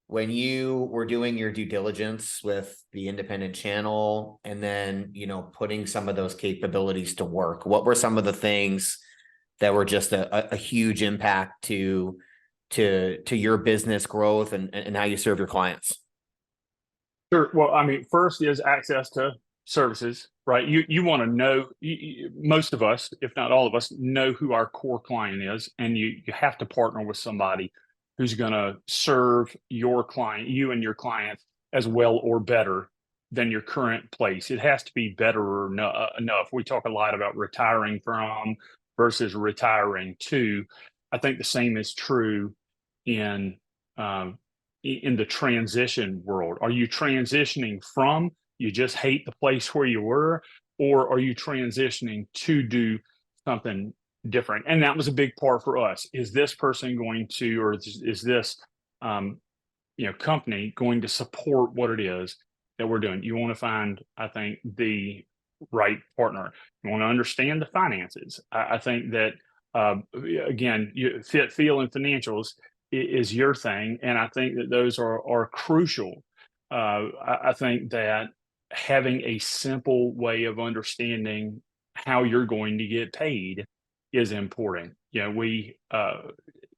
when you were doing your due diligence with the independent channel and then, putting some of those capabilities to work, what were some of the things that were just a huge impact to your business growth and how you serve your clients? Sure. Well, I mean, first is access to services, right? You want to know, most of us, if not all of us, know who our core client is, and you have to partner with somebody who's going to serve your client, you and your clients, as well or better than your current place. It has to be better or enough. We talk a lot about retiring from versus retiring to. I think the same is true in um, in the transition world. Are you transitioning from, you just hate the place where you were, or are you transitioning to do something different? And that was a big part for us. Is this person going to, or is this um, company going to support what it is that we're doing? You want to find, I think, the right partner. You want to understand the finances. I think that again, fit, feel, and financials is your thing, and I think that those are crucial. I think that having a simple way of understanding how you're going to get paid is important. We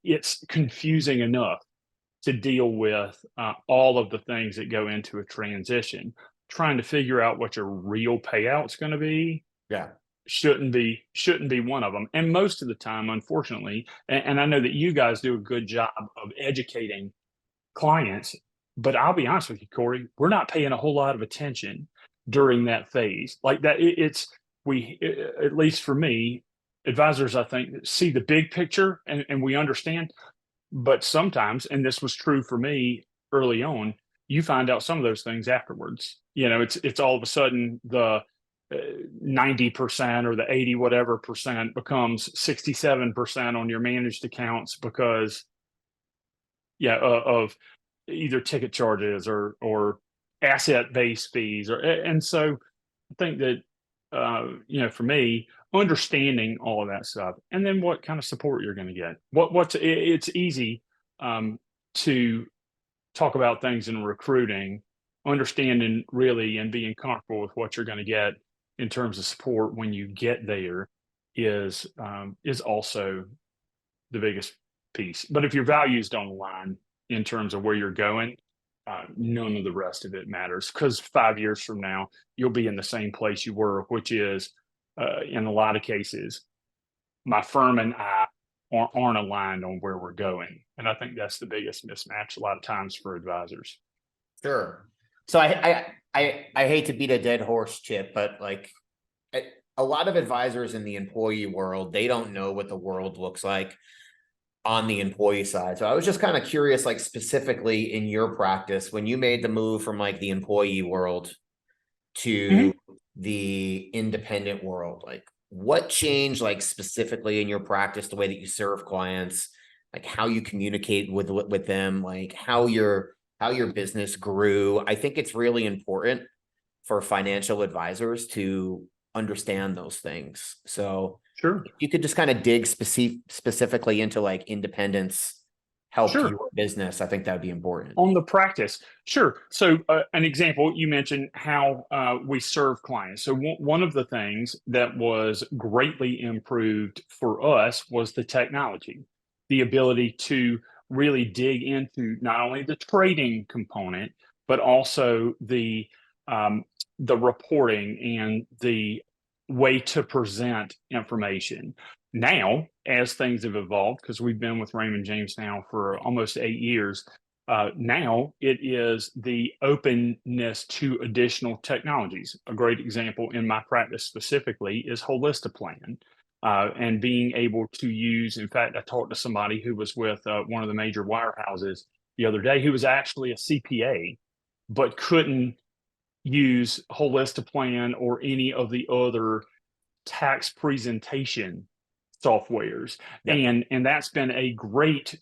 it's confusing enough to deal with all of the things that go into a transition. Trying to figure out what your real payout's going to be Yeah. shouldn't be one of them. And most of the time, unfortunately, and I know that you guys do a good job of educating clients, but I'll be honest with you, Corey, we're not paying a whole lot of attention during that phase. Like that, at least for me, advisors, I think, see the big picture and we understand. But sometimes, and this was true for me early on, you find out some of those things afterwards. It's all of a sudden the 90% or the 80 whatever percent becomes 67% on your managed accounts because of either ticket charges or asset based fees, and so I think that for me, understanding all of that stuff, and then what kind of support you're going to get. It's easy to talk about things in recruiting, understanding really and being comfortable with what you're going to get in terms of support when you get there is also the biggest piece. But if your values don't align in terms of where you're going, none of the rest of it matters, because 5 years from now, you'll be in the same place you were, which is, in a lot of cases, my firm and I aren't aligned on where we're going. And I think that's the biggest mismatch a lot of times for advisors. Sure. So I hate to beat a dead horse, Chip, but like a lot of advisors in the employee world, they don't know what the world looks like on the employee side. So I was just kind of curious, like specifically in your practice, when you made the move from like the employee world to Mhm. the independent world, like what changed like specifically in your practice, the way that you serve clients, like how you communicate with them, like how your business grew. I think it's really important for financial advisors to understand those things. So Sure. if you could just kind of dig specifically into like independence helped Sure. your business, I think that would be important. On the practice, sure. So, an example, you mentioned how we serve clients. So, one of the things that was greatly improved for us was the technology, the ability to really dig into not only the trading component, but also the reporting and the way to present information. Now, as things have evolved, because we've been with Raymond James now for almost 8 years, now it is the openness to additional technologies. A great example in my practice specifically is Holistiplan, and being able to use. In fact, I talked to somebody who was with one of the major wirehouses the other day, who was actually a CPA, but couldn't use Holistiplan or any of the other tax presentation softwares. Yeah. And that's been a great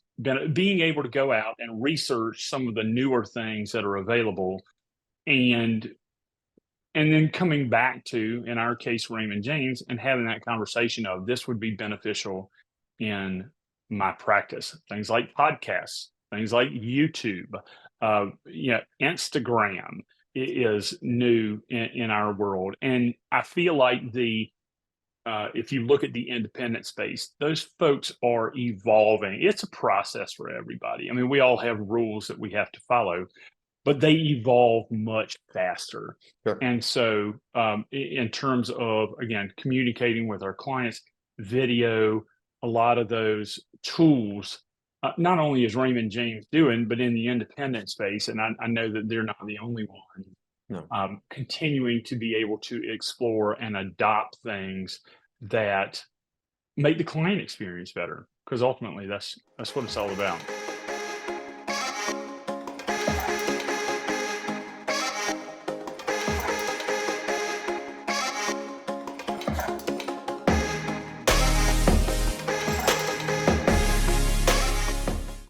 being able to go out and research some of the newer things that are available, and then coming back to, in our case, Raymond James, and having that conversation of, this would be beneficial in my practice. Things like podcasts things like YouTube, Instagram is new in our world. And I feel like if you look at the independent space, those folks are evolving. It's a process for everybody. I mean, we all have rules that we have to follow, but they evolve much faster. Sure. And so, in terms of, again, communicating with our clients, video, a lot of those tools, not only is Raymond James doing, but in the independent space, and I know that they're not the only one, No. continuing to be able to explore and adopt things that make the client experience better, because ultimately that's what it's all about.